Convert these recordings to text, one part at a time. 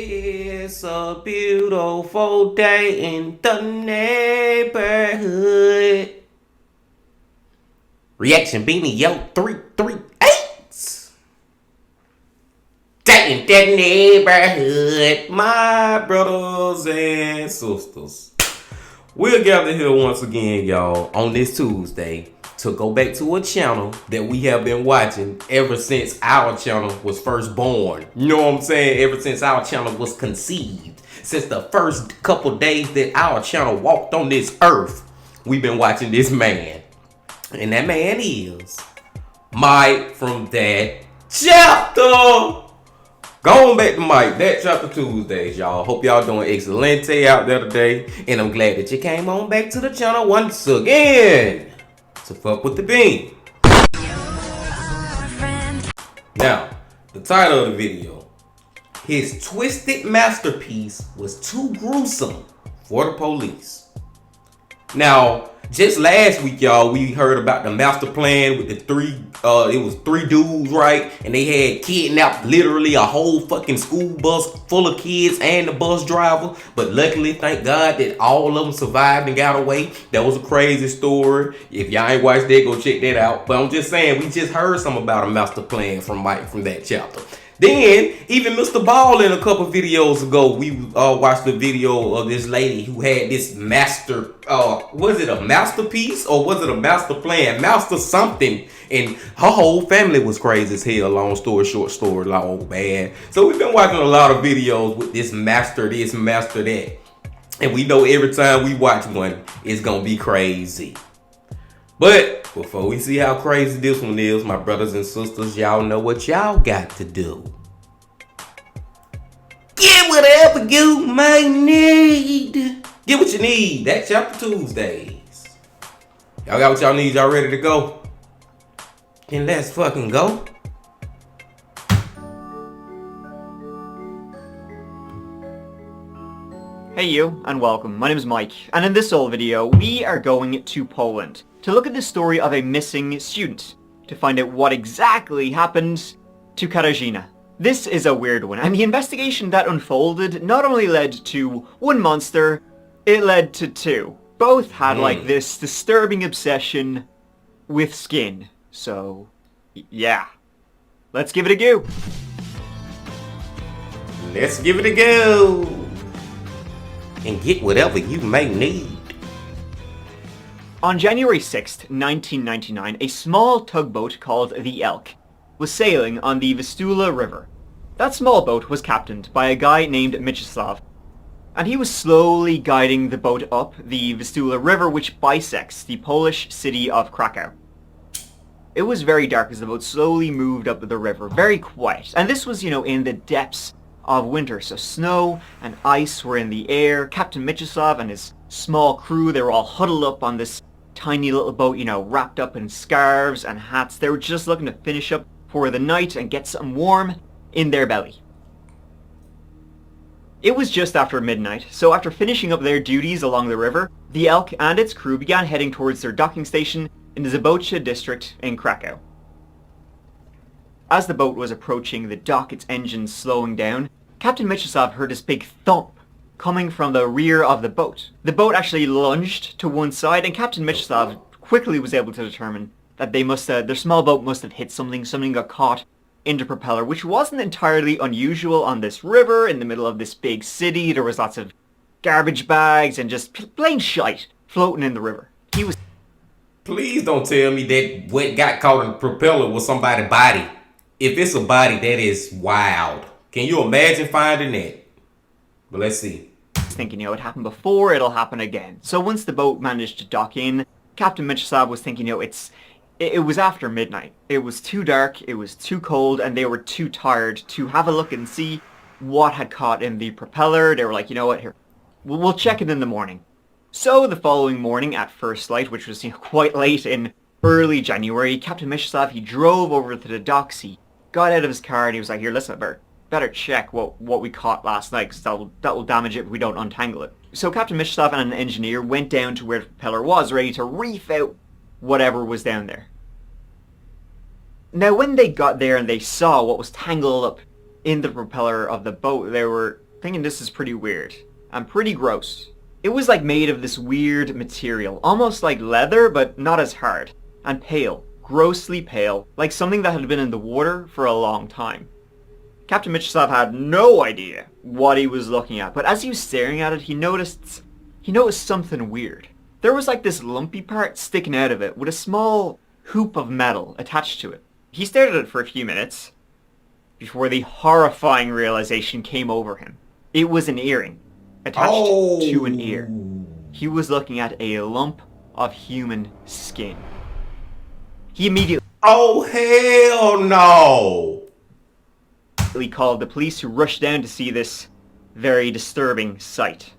It's a beautiful day in the neighborhood. Reaction Beanie, yo, 338. Day in the neighborhood, my brothers and sisters. We're gathered here once again, y'all, on this Tuesday to go back to a channel that we have been watching ever since our channel was first born. You know what I'm saying? Ever since our channel was conceived. Since the first couple days that our channel walked on this earth, we've been watching this man. And that man is Mike from That Chapter. Going back to Mike, That Chapter Tuesdays, y'all. Hope y'all doing excelente out there today. And I'm glad that you came on back to the channel once again. To fuck with the bean. Now, the title of the video. His twisted masterpiece was too gruesome for the police. Now, just last week, y'all, we heard about the master plan with the three dudes, right? And they had kidnapped literally a whole fucking school bus full of kids and the bus driver. But luckily, thank God that all of them survived and got away. That was a crazy story. If y'all ain't watched that, go check that out. But I'm just saying, we just heard something about a master plan from Mike from That Chapter. Then, even Mr. Ball in a couple videos ago, we watched the video of this lady who had this master, was it a masterpiece or was it a master plan? Master something. And her whole family was crazy as hell, long story short, story long, bad. So we've been watching a lot of videos with this, master that. And we know every time we watch one, it's going to be crazy. But before we see how crazy this one is, my brothers and sisters, y'all know what y'all got to do. Get whatever you may need. Get what you need. That Chapter Tuesdays. Y'all got what y'all need? Y'all ready to go? Then let's fucking go. Hey you, and welcome. My name is Mike, and in this old video, we are going to Poland to look at the story of a missing student, to find out what exactly happened to Katarzyna. This is a weird one, and the investigation that unfolded not only led to one monster, it led to two. Both had like this disturbing obsession with skin. So, yeah. Let's give it a go. Let's give it a go. And get whatever you may need. On January 6th, 1999, a small tugboat called the Elk was sailing on the Vistula River. That small boat was captained by a guy named Mieczysław, and he was slowly guiding the boat up the Vistula River, which bisects the Polish city of Krakow. It was very dark as the boat slowly moved up the river, very quiet, and this was, in the depths of winter, so snow and ice were in the air. Captain Mieczysław and his small crew, they were all huddled up on this tiny little boat, wrapped up in scarves and hats. They were just looking to finish up for the night and get something warm in their belly. It was just after midnight, so after finishing up their duties along the river, the Elk and its crew began heading towards their docking station in the Zabocze district in Krakow. As the boat was approaching the dock, its engines slowing down, Captain Mieczysław heard this big thump coming from the rear of the boat. The boat actually lunged to one side, and Captain Mieczysław quickly was able to determine that their small boat must have hit something. Something got caught in the propeller, which wasn't entirely unusual on this river in the middle of this big city. There was lots of garbage bags and just plain shite floating in the river. Please don't tell me that what got caught in the propeller was somebody's body. If it's a body, that is wild. Can you imagine finding that? But let's see. Thinking, it happened before, it'll happen again. So once the boat managed to dock in, Captain Mieczysław was thinking, it was after midnight. It was too dark, it was too cold, and they were too tired to have a look and see what had caught in the propeller. They were like, here, We'll check it in the morning. So the following morning at first light, which was quite late in early January, Captain Mishslav, he drove over to the docks. He got out of his car and he was like, here, listen, better check what we caught last night, because that will damage it if we don't untangle it. So Captain Mishslav and an engineer went down to where the propeller was, ready to reef out whatever was down there. Now when they got there and they saw what was tangled up in the propeller of the boat, they were thinking this is pretty weird and pretty gross. It was like made of this weird material, almost like leather, but not as hard, and pale, grossly pale, like something that had been in the water for a long time. Captain Mishslav had no idea what he was looking at, but as he was staring at it, he noticed something weird. There was like this lumpy part sticking out of it, with a small hoop of metal attached to it. He stared at it for a few minutes, before the horrifying realization came over him. It was an earring, attached to an ear. He was looking at a lump of human skin. He immediately hell no! Called the police, who rushed down to see this very disturbing sight.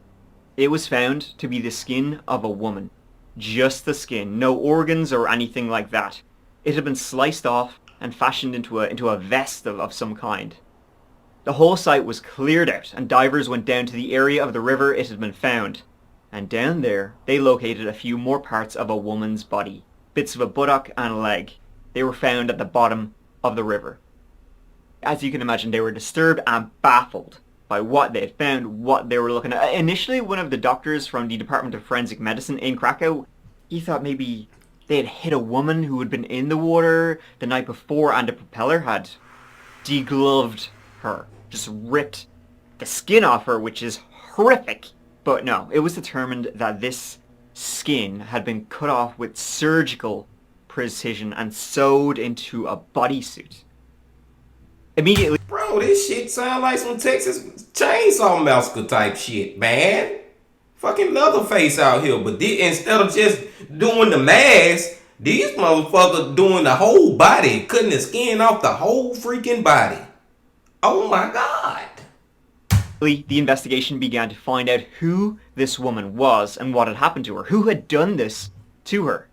It was found to be the skin of a woman. Just the skin, no organs or anything like that. It had been sliced off and fashioned into a vest of some kind. The whole site was cleared out, and divers went down to the area of the river it had been found. And down there, they located a few more parts of a woman's body. Bits of a buttock and a leg. They were found at the bottom of the river. As you can imagine, they were disturbed and baffled by what they had found, what they were looking at. Initially, one of the doctors from the Department of Forensic Medicine in Krakow, he thought maybe they had hit a woman who had been in the water the night before, and the propeller had degloved her, just ripped the skin off her, which is horrific. But no, it was determined that this skin had been cut off with surgical precision and sewed into a bodysuit. Immediately, Bro, this shit sound like some Texas Chainsaw Massacre type shit, man. Fucking Leatherface out here, but instead of just doing the mask, these motherfuckers doing the whole body, cutting the skin off the whole freaking body. Oh my god. the investigation began to find out who this woman was and what had happened to her, who had done this to her.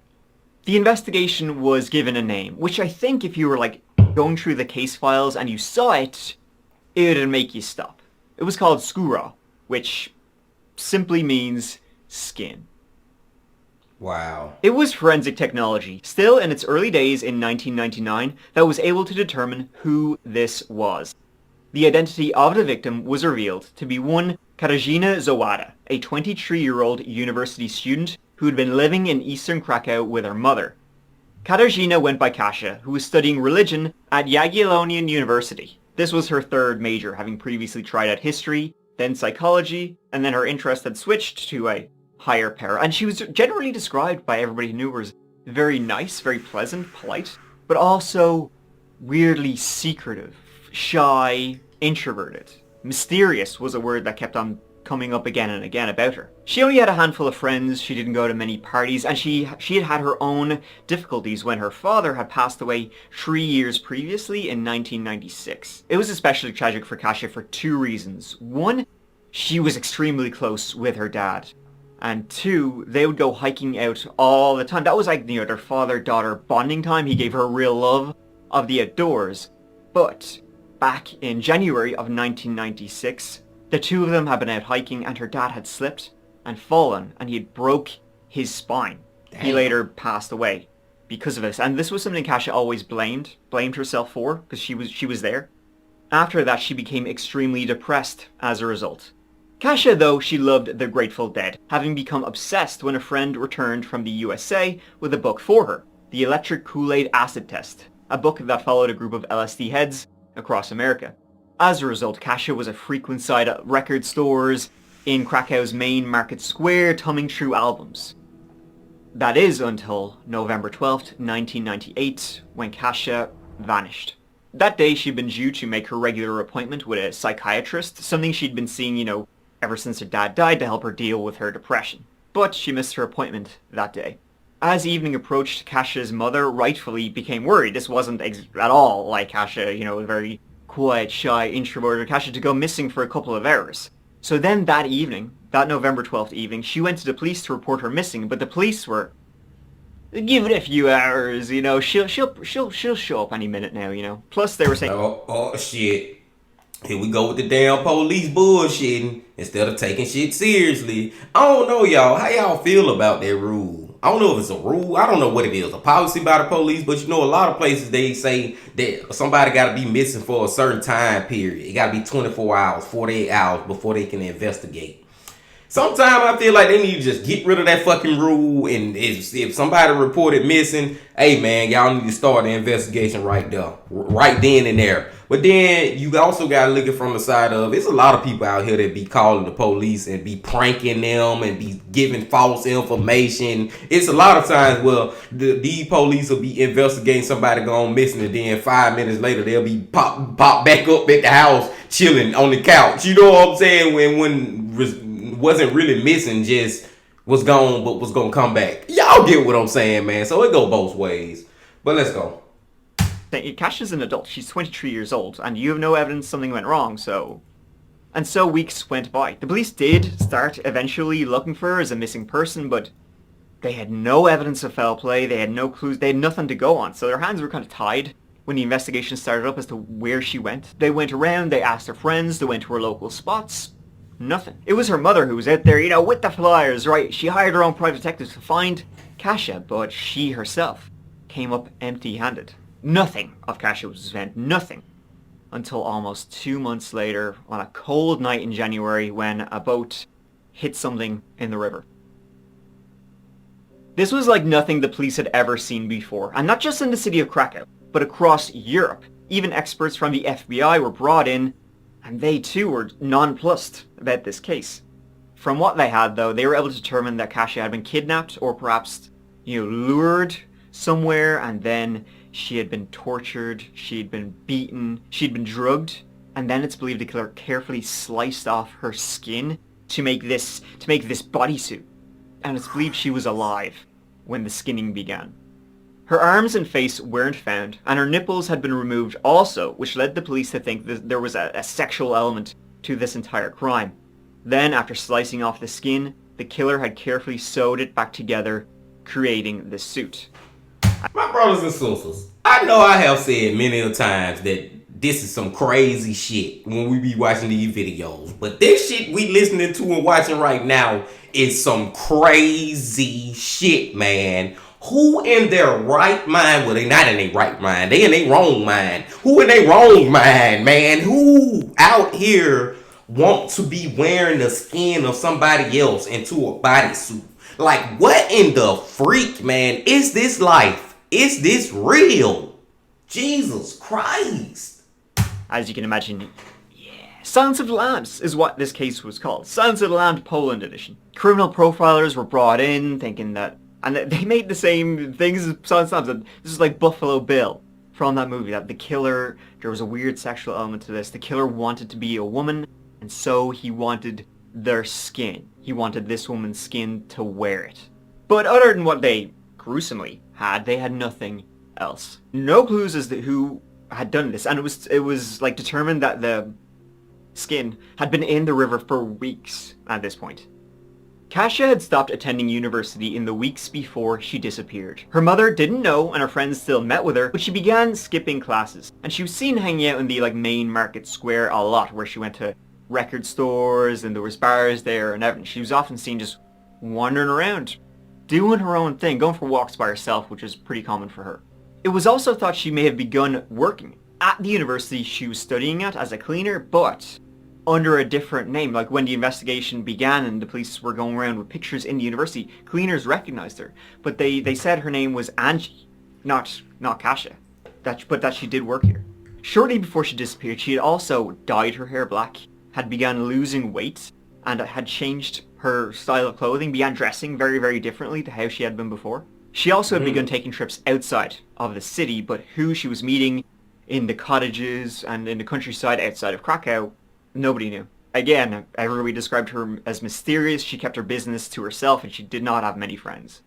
The investigation was given a name, which I think if you were like going through the case files and you saw it, it would make you stop. It was called skóra, which simply means skin. Wow. It was forensic technology, still in its early days in 1999, that was able to determine who this was. The identity of the victim was revealed to be one Katarzyna Zawada, a 23-year-old university student who had been living in eastern Krakow with her mother. Katarzyna went by Kasia, who was studying religion at Jagiellonian University. This was her third major, having previously tried out history, then psychology, and then her interest had switched to a higher power. And she was generally described by everybody who knew her as very nice, very pleasant, polite, but also weirdly secretive, shy, introverted. Mysterious was a word that kept on coming up again and again about her. She only had a handful of friends, she didn't go to many parties, and she had had her own difficulties when her father had passed away 3 years previously in 1996. It was especially tragic for Kasia for two reasons. One, she was extremely close with her dad. And two, they would go hiking out all the time. That was like, their father-daughter bonding time. He gave her real love of the outdoors. But back in January of 1996, the two of them had been out hiking and her dad had slipped and fallen and he had broke his spine. Damn. He later passed away because of this. And this was something Kasia always blamed herself for, because she was there. After that, she became extremely depressed as a result. Kasia, though, she loved the Grateful Dead, having become obsessed when a friend returned from the USA with a book for her, The Electric Kool-Aid Acid Test, a book that followed a group of LSD heads across America. As a result, Kasia was a frequent sight at record stores in Krakow's main market square, thumbing through albums. That is until November 12th, 1998, when Kasia vanished. That day, she'd been due to make her regular appointment with a psychiatrist, something she'd been seeing, ever since her dad died to help her deal with her depression. But she missed her appointment that day. As evening approached, Kasia's mother rightfully became worried. This wasn't at all like Kasia, a very quiet, shy, introverted Kasia to go missing for a couple of hours. So then that evening, that November 12th evening, she went to the police to report her missing, but the police were, give it a few hours, you know, she'll show up any minute now, you know. Plus they were saying, Oh shit. Here we go with the damn police bullshitting instead of taking shit seriously. I don't know, y'all. How y'all feel about that rule? I don't know if it's a rule. I don't know what it is. A policy by the police, but you know, a lot of places they say that somebody got to be missing for a certain time period. It got to be 24 hours, 48 hours before they can investigate. Sometimes I feel like they need to just get rid of that fucking rule, and if somebody reported missing, hey man, y'all need to start the investigation right there, right then and there. But then you also gotta look at it from the side of, it's a lot of people out here that be calling the police and be pranking them and be giving false information. It's a lot of times, well, these police will be investigating somebody gone missing, and then 5 minutes later they'll be pop back up at the house chilling on the couch. You know what I'm saying? When wasn't really missing, just was gone, but was gonna come back. Y'all get what I'm saying, man. So it go both ways. But let's go. Cash is an adult. She's 23 years old, and you have no evidence something went wrong, so... And so weeks went by. The police did start eventually looking for her as a missing person, but they had no evidence of foul play, they had no clues, they had nothing to go on, so their hands were kind of tied when the investigation started up as to where she went. They went around, they asked her friends, they went to her local spots. Nothing. It was her mother who was out there, you know, with the flyers, right? She hired her own private detectives to find Kasia, but she herself came up empty-handed. Nothing of Kasia was found. Nothing. Until almost 2 months later, on a cold night in January, when a boat hit something in the river. This was like nothing the police had ever seen before, and not just in the city of Krakow, but across Europe. Even experts from the FBI were brought in, and they too were nonplussed about this case. From what they had, though, they were able to determine that Kasia had been kidnapped or perhaps, you know, lured somewhere, and then she had been tortured, she'd been beaten, she'd been drugged, and then it's believed the killer carefully sliced off her skin to make this bodysuit. And it's believed she was alive when the skinning began. Her arms and face weren't found, and her nipples had been removed also, which led the police to think that there was a sexual element to this entire crime. Then, after slicing off the skin, the killer had carefully sewed it back together, creating the suit. My brothers and sisters, I know I have said many a times that this is some crazy shit when we be watching these videos, but this shit we listening to and watching right now is some crazy shit, man. Who in their right mind, well, they not in their right mind, they in their wrong mind. Who in their wrong mind, man? Who out here want to be wearing the skin of somebody else into a bodysuit? Like, what in the freak, man? Is this life? Is this real? Jesus Christ. As you can imagine, Silence of the Lambs is what this case was called. Silence of the Lambs Poland edition. Criminal profilers were brought in thinking that, and they made the same things as Silence of the Lambs. This is like Buffalo Bill from that movie, that the killer, there was a weird sexual element to this. The killer wanted to be a woman, and so he wanted their skin. He wanted this woman's skin to wear it. But other than what they gruesomely had, they had nothing else. No clues as to who had done this, and it was like determined that the skin had been in the river for weeks at this point. Kasia had stopped attending university in the weeks before she disappeared. Her mother didn't know, and her friends still met with her, but she began skipping classes, and she was seen hanging out in the main market square a lot, where she went to record stores and there was bars there and everything. She was often seen just wandering around, doing her own thing, going for walks by herself, which is pretty common for her. It was also thought she may have begun working at the university she was studying at as a cleaner, but under a different name. Like when the investigation began and the police were going around with pictures in the university, cleaners recognized her, but they said her name was Angie, not Kasia, but that she did work here. Shortly before she disappeared, she had also dyed her hair black, had begun losing weight, and had changed her style of clothing, began dressing very, very differently to how she had been before. She also had begun taking trips outside of the city, but who she was meeting in the cottages and in the countryside outside of Krakow, nobody knew. Again, everybody described her as mysterious. She kept her business to herself, and she did not have many friends.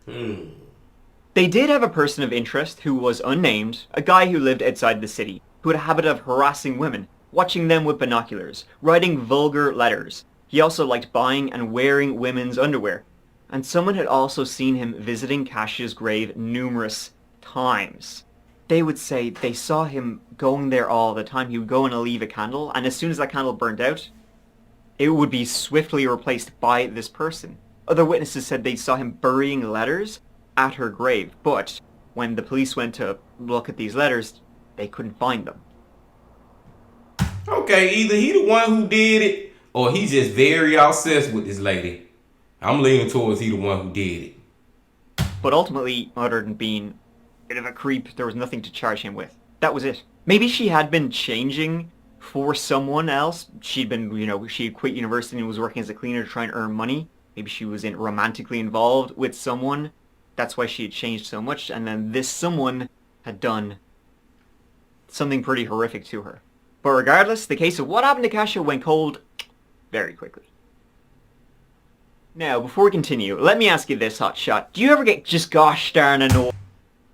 They did have a person of interest who was unnamed, a guy who lived outside the city, who had a habit of harassing women, watching them with binoculars, writing vulgar letters. He also liked buying and wearing women's underwear. And someone had also seen him visiting Kasia's grave numerous times. They would say they saw him going there all the time. He would go and leave a candle, and as soon as that candle burned out, it would be swiftly replaced by this person. Other witnesses said they saw him burying letters at her grave, but when the police went to look at these letters, they couldn't find them. Okay, either he the one who did it, or he's just very obsessed with this lady. I'm leaning towards he the one who did it. But ultimately, other than being a bit of a creep, there was nothing to charge him with. That was it. Maybe she had been changing for someone else. She'd been, she had quit university and was working as a cleaner to try and earn money. Maybe she was romantically involved with someone. That's why she had changed so much. And then this someone had done something pretty horrific to her. But regardless, the case of what happened to Kasia went cold very quickly. Now, before we continue, let me ask you this, hotshot. Do you ever get just gosh darn annoyed?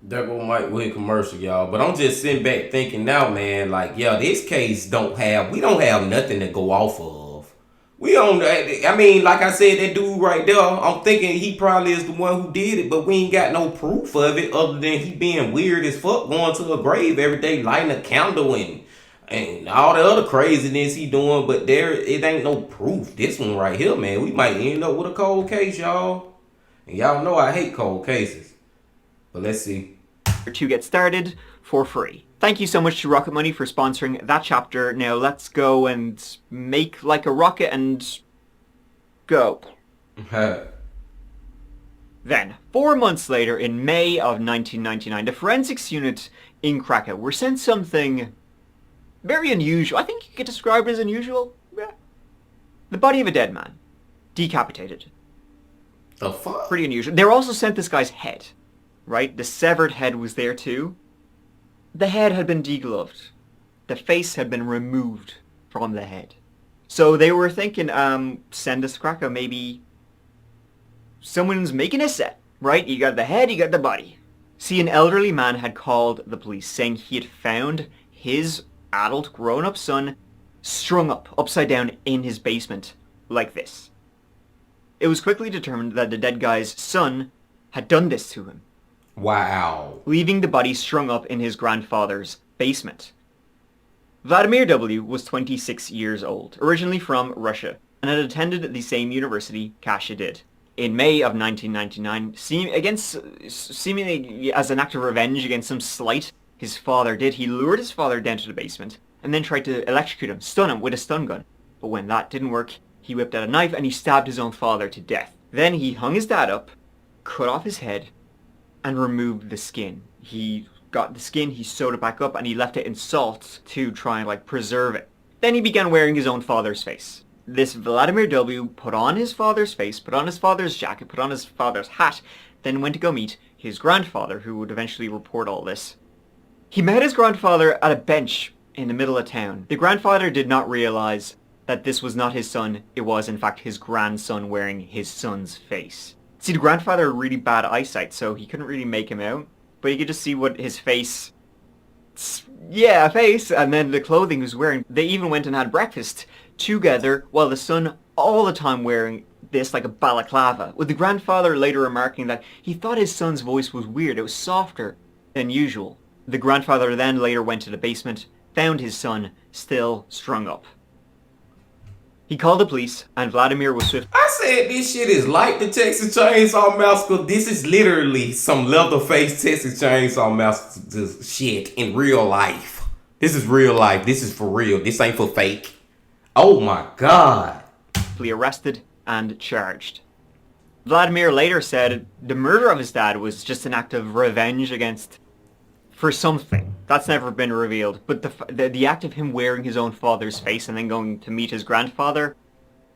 There go Mike with commercial, y'all. But I'm just sitting back thinking now, man, like, this case we don't have nothing to go off of. We don't, I mean, like I said, that dude right there, I'm thinking he probably is the one who did it, but we ain't got no proof of it other than he being weird as fuck, going to a grave every day, lighting a candle and all the other craziness he doing, but it ain't no proof. This one right here, man, we might end up with a cold case, y'all. And y'all know I hate cold cases. But let's see. To get started for free. Thank you so much to Rocket Money for sponsoring that chapter. Now let's go and make like a rocket and go. Then, 4 months later, in May of 1999, the forensics unit in Krakow were sent something very unusual. I think you could describe it as unusual. Yeah. The body of a dead man. Decapitated. The fuck? Pretty unusual. They were also sent this guy's head. Right? The severed head was there too. The head had been degloved. The face had been removed from the head. So they were thinking, send us to Krakow. Maybe someone's making a set. Right? You got the head, you got the body. See, an elderly man had called the police saying he had found his adult grown-up son strung up upside down in his basement like this. It was quickly determined that the dead guy's son had done this to him. Wow. Leaving the body strung up in his grandfather's basement. Vladimir W. was 26 years old, originally from Russia, and had attended the same university Kasia did. In May of 1999, seemingly as an act of revenge against some slight his father did, he lured his father down to the basement and then tried to electrocute him, stun him with a stun gun. But when that didn't work, he whipped out a knife and he stabbed his own father to death. Then he hung his dad up, cut off his head, and removed the skin. He got the skin, he sewed it back up, and he left it in salt to try and preserve it. Then he began wearing his own father's face. This Vladimir W. put on his father's face, put on his father's jacket, put on his father's hat, then went to go meet his grandfather, who would eventually report all this. He met his grandfather at a bench in the middle of town. The grandfather did not realize that this was not his son. It was, in fact, his grandson wearing his son's face. See, the grandfather had really bad eyesight, so he couldn't really make him out. But you could just see what his face... Yeah, face, and then the clothing he was wearing. They even went and had breakfast together, while the son all the time wearing this like a balaclava, with the grandfather later remarking that he thought his son's voice was weird. It was softer than usual. The grandfather then later went to the basement, found his son still strung up. He called the police, and Vladimir was swift. I said this shit is like the Texas Chainsaw Massacre. This is literally some Leatherface Texas Chainsaw Massacre shit in real life. This is real life. This is for real. This ain't for fake. Oh my god. Arrested and charged. Vladimir later said the murder of his dad was just an act of revenge for something. That's never been revealed. But the act of him wearing his own father's face and then going to meet his grandfather,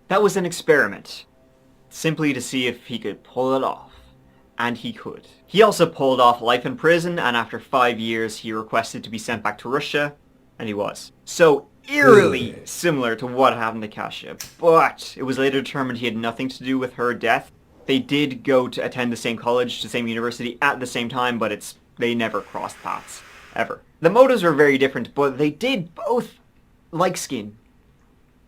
that was an experiment. Simply to see if he could pull it off. And he could. He also pulled off life in prison, and after 5 years he requested to be sent back to Russia, and he was. So eerily similar to what happened to Kasia. But it was later determined he had nothing to do with her death. They did go to attend the same college, the same university at the same time, but they never crossed paths. Ever. The motives were very different, but they did both like skin.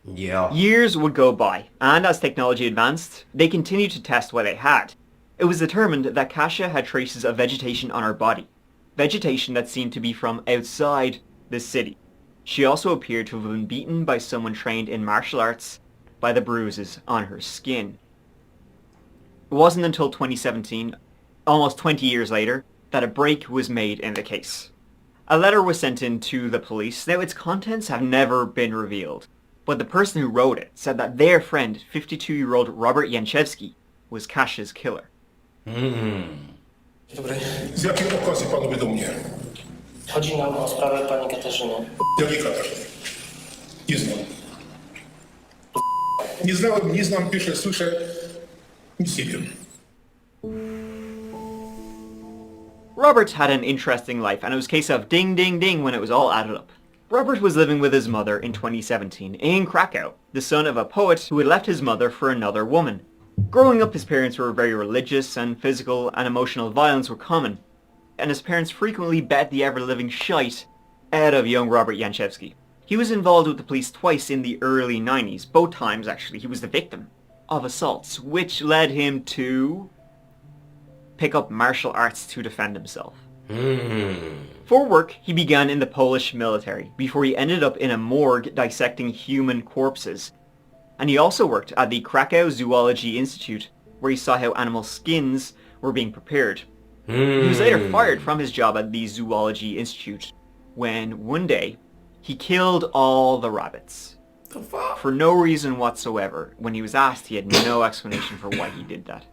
Yeah. Years would go by, and as technology advanced, they continued to test what they had. It was determined that Kasia had traces of vegetation on her body, vegetation that seemed to be from outside the city. She also appeared to have been beaten by someone trained in martial arts by the bruises on her skin. It wasn't until 2017, almost 20 years later, that a break was made in the case. A letter was sent in to the police. Now, its contents have never been revealed, but the person who wrote it said that their friend, 52-year-old Robert Janczewski, was Kasia's killer. Dobry. Z jakiej okazji panowie do mnie? Chodzi nam o sprawę pani Katarzyny. Jakiej Katarzyny? Nie znam. Nie znałem, nie znam, pierwsze słyszę. Nic nie wiem. Robert had an interesting life, and it was a case of ding ding ding when it was all added up. Robert was living with his mother in 2017 in Krakow, the son of a poet who had left his mother for another woman. Growing up, his parents were very religious, and physical and emotional violence were common, and his parents frequently bet the ever-living shite out of young Robert Janczewski. He was involved with the police twice in the early 90s. Both times, actually, he was the victim of assaults, which led him to pick up martial arts to defend himself. For work, he began in the Polish military, before he ended up in a morgue dissecting human corpses. And he also worked at the Krakow Zoology Institute, where he saw how animal skins were being prepared. He was later fired from his job at the Zoology Institute, when one day, he killed all the rabbits. The fuck? For no reason whatsoever. When he was asked, he had no explanation for why he did that.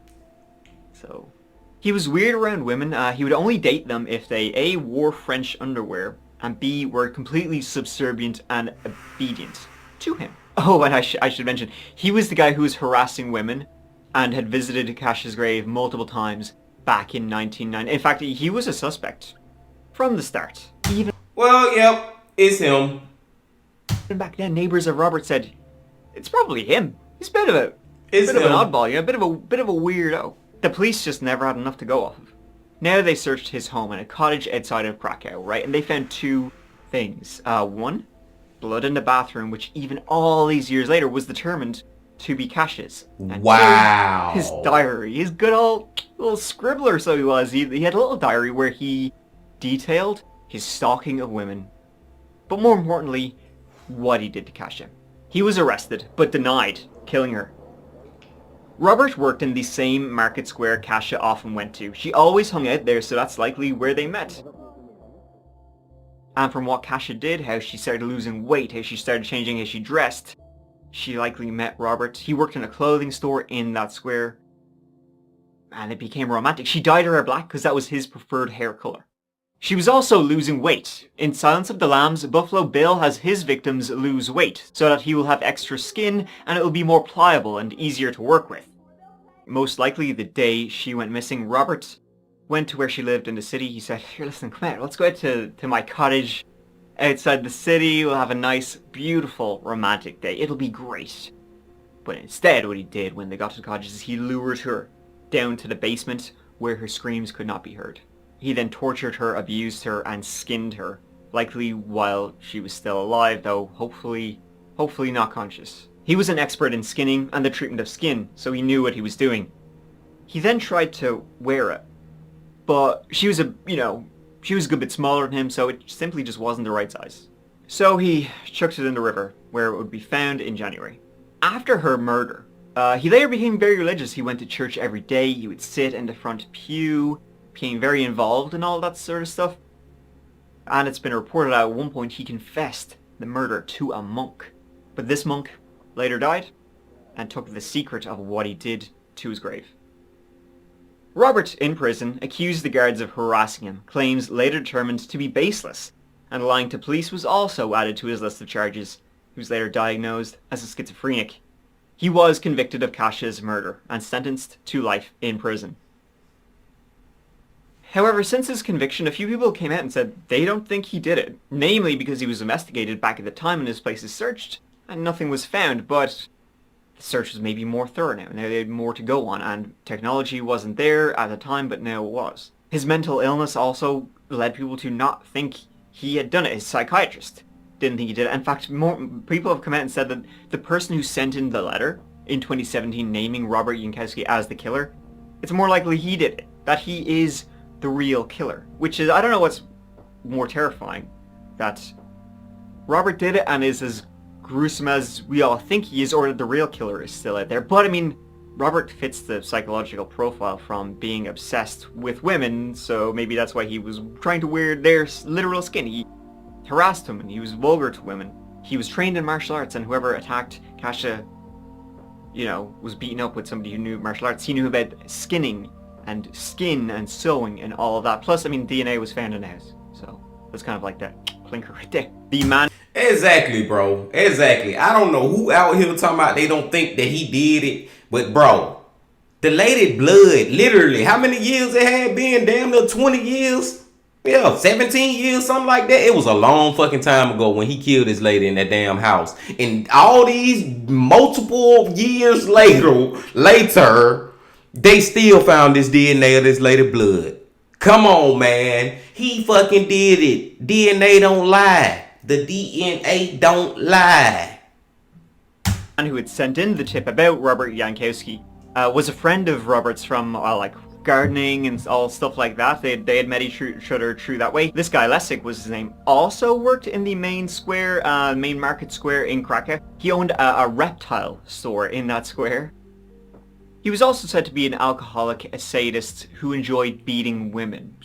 So, he was weird around women. He would only date them if they A, wore French underwear, and B, were completely subservient and obedient to him. Oh, and I should mention, he was the guy who was harassing women and had visited Kasia's grave multiple times back in 1990. In fact, he was a suspect from the start. Well, yep, it's him. Even back then, neighbors of Robert said, it's probably him. He's a bit of an oddball, a bit of a weirdo. The police just never had enough to go off of. Now they searched his home in a cottage outside of Krakow, right? And they found two things. One, blood in the bathroom, which even all these years later was determined to be Kasia's. And Wow. His diary, his good old little scribbler, so he was. He had a little diary where he detailed his stalking of women, but more importantly, what he did to Kasia. He was arrested, but denied killing her. Robert worked in the same market square Kasia often went to. She always hung out there, so that's likely where they met. And from what Kasia did, how she started losing weight, how she started changing how she dressed, she likely met Robert. He worked in a clothing store in that square, and it became romantic. She dyed her hair black because that was his preferred hair color. She was also losing weight. In Silence of the Lambs, Buffalo Bill has his victims lose weight so that he will have extra skin and it will be more pliable and easier to work with. Most likely the day she went missing, Robert went to where she lived in the city. He said, here, listen, come out. Let's go out to my cottage outside the city. We'll have a nice, beautiful, romantic day. It'll be great. But instead, what he did when they got to the cottage is he lured her down to the basement where her screams could not be heard. He then tortured her, abused her, and skinned her, likely while she was still alive, though hopefully not conscious. He was an expert in skinning and the treatment of skin, so he knew what he was doing. He then tried to wear it, but she was a good bit smaller than him, so it simply just wasn't the right size. So he chucked it in the river, where it would be found in January. After her murder, he later became very religious. He went to church every day. He would sit in the front pew, became very involved in all that sort of stuff. And it's been reported at one point he confessed the murder to a monk. But this monk later died and took the secret of what he did to his grave. Robert, in prison, accused the guards of harassing him, claims later determined to be baseless, and lying to police was also added to his list of charges. He was later diagnosed as a schizophrenic. He was convicted of Kasia's murder and sentenced to life in prison. However, since his conviction, a few people came out and said they don't think he did it, namely because he was investigated back at the time and his place is searched, and nothing was found, but the search was maybe more thorough now. Now they had more to go on, and technology wasn't there at the time, but now it was. His mental illness also led people to not think he had done it. His psychiatrist didn't think he did it. In fact, more people have come out and said that the person who sent in the letter in 2017 naming Robert Jankowski as the killer, it's more likely he did it, that he is the real killer. Which is, I don't know what's more terrifying, that Robert did it and is as gruesome as we all think he is, or that the real killer is still out there. But I mean, Robert fits the psychological profile from being obsessed with women, so maybe that's why he was trying to wear their literal skin. He harassed them and he was vulgar to women. He was trained in martial arts, and whoever attacked Kasia, you know, was beaten up with somebody who knew martial arts. He knew about skinning and skin and sewing and all of that. Plus, I mean, DNA was found in the house, so that's kind of like that clinker right there. The man... Exactly, bro. Exactly. I don't know who out here talking about they don't think that he did it, but bro, the lady blood, literally, how many years it had been? Damn near 20 years? Yeah, 17 years, something like that. It was a long fucking time ago when he killed this lady in that damn house. And all these multiple years later, they still found this DNA of this lady blood. Come on, man. He fucking did it. DNA don't lie. The DNA don't lie. Man who had sent in the tip about Robert Jankowski was a friend of Robert's from like gardening and all stuff like that. They had met each other through that way. This guy, Lessig was his name, also worked in the main square, main market square in Krakow. He owned a reptile store in that square. He was also said to be an alcoholic, a sadist who enjoyed beating women.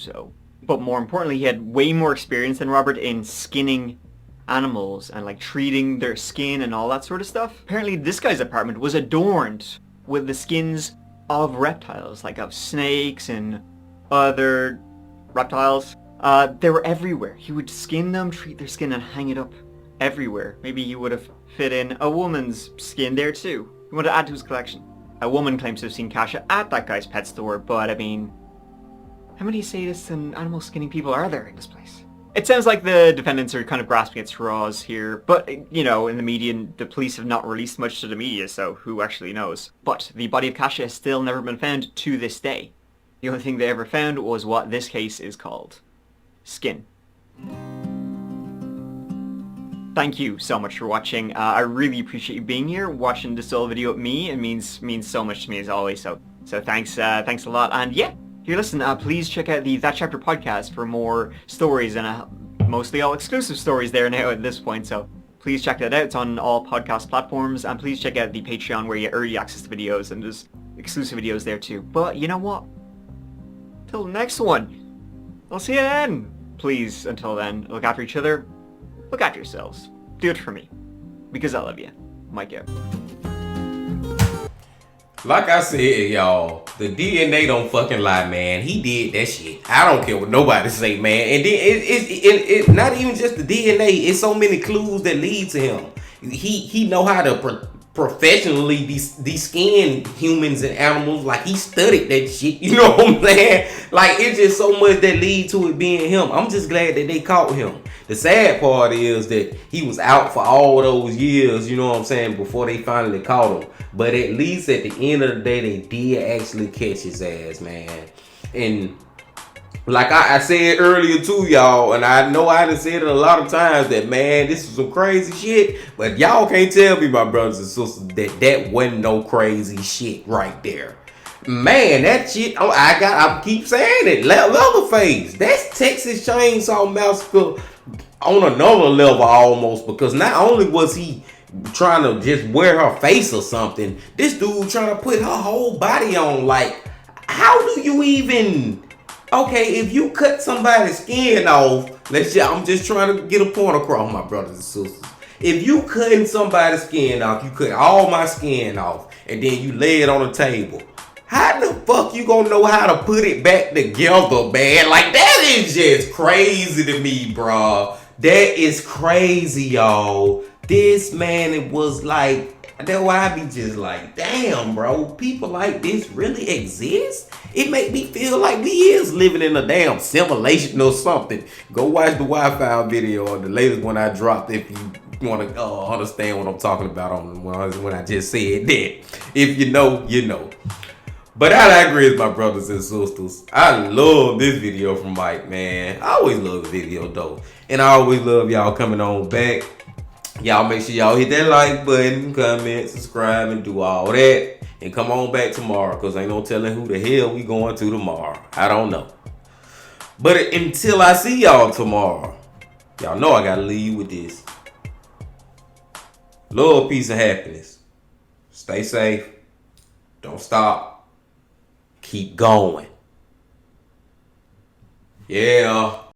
But more importantly, he had way more experience than Robert in skinning animals and like treating their skin and all that sort of stuff. Apparently this guy's apartment was adorned with the skins of reptiles, like of snakes and other reptiles. They were everywhere. He would skin them, treat their skin, and hang it up everywhere. Maybe he would have fit in a woman's skin there too. He wanted to add to his collection. A woman claims to have seen Kasia at that guy's pet store, but I mean, how many sadists and animal skinning people are there in this place? It sounds like the defendants are kind of grasping at straws here, but, you know, in the media, the police have not released much to the media, so who actually knows? But the body of Kasia has still never been found to this day. The only thing they ever found was what this case is called. Skin. Thank you so much for watching. I really appreciate you being here, watching this whole video with me. It means so much to me as always, so thanks a lot. And yeah, here, listen, please check out the That Chapter podcast for more stories, and mostly all exclusive stories there now at this point, so please check that out. It's on all podcast platforms, and please check out the Patreon where you get early access to videos, and there's exclusive videos there too. But you know what? Till the next one, I'll see you then. Please, until then, look after each other, look after yourselves. Do it for me, because I love you. Mike out. Like I said, y'all, the DNA don't fucking lie, man. He did that shit. I don't care what nobody say, man. And then it's not even just the DNA. It's so many clues that lead to him. He know how to professionally de-skin humans and animals. Like, he studied that shit. You know what I'm saying? Like, it's just so much that lead to it being him. I'm just glad that they caught him. The sad part is that he was out for all those years, you know what I'm saying, before they finally caught him. But at least at the end of the day, they did actually catch his ass, man. And like I said earlier too, y'all, and I know I done said it a lot of times, that, man, this is some crazy shit. But y'all can't tell me, my brothers and sisters, that wasn't no crazy shit right there. Man, that shit, I keep saying it, Leatherface. That's Texas Chainsaw Massacre on another level almost, because not only was he trying to just wear her face or something, this dude trying to put her whole body on. Like, how do you even, okay, if you cut somebody's skin off, I'm just trying to get a point across, my brothers and sisters. If you cutting somebody's skin off, you cut all my skin off, and then you lay it on the table, how the fuck you gonna know how to put it back together, man? Like, that is just crazy to me, bro. That is crazy, y'all. This man, it was like, that's why I be just like, damn, bro, people like this really exist? It make me feel like we is living in a damn simulation or something. Go watch the Wi-Fi video, or the latest one I dropped, if you want to understand what I'm talking about on when I just said that. If you know, you know. But I digress, my brothers and sisters. I love this video from Mike, man. I always love the video, though. And I always love y'all coming on back. Y'all make sure y'all hit that like button, comment, subscribe, and do all that. And come on back tomorrow, because ain't no telling who the hell we going to tomorrow. I don't know. But until I see y'all tomorrow, y'all know I got to leave you with this. Love, peace, and happiness. Stay safe. Don't stop. Keep going. Yeah.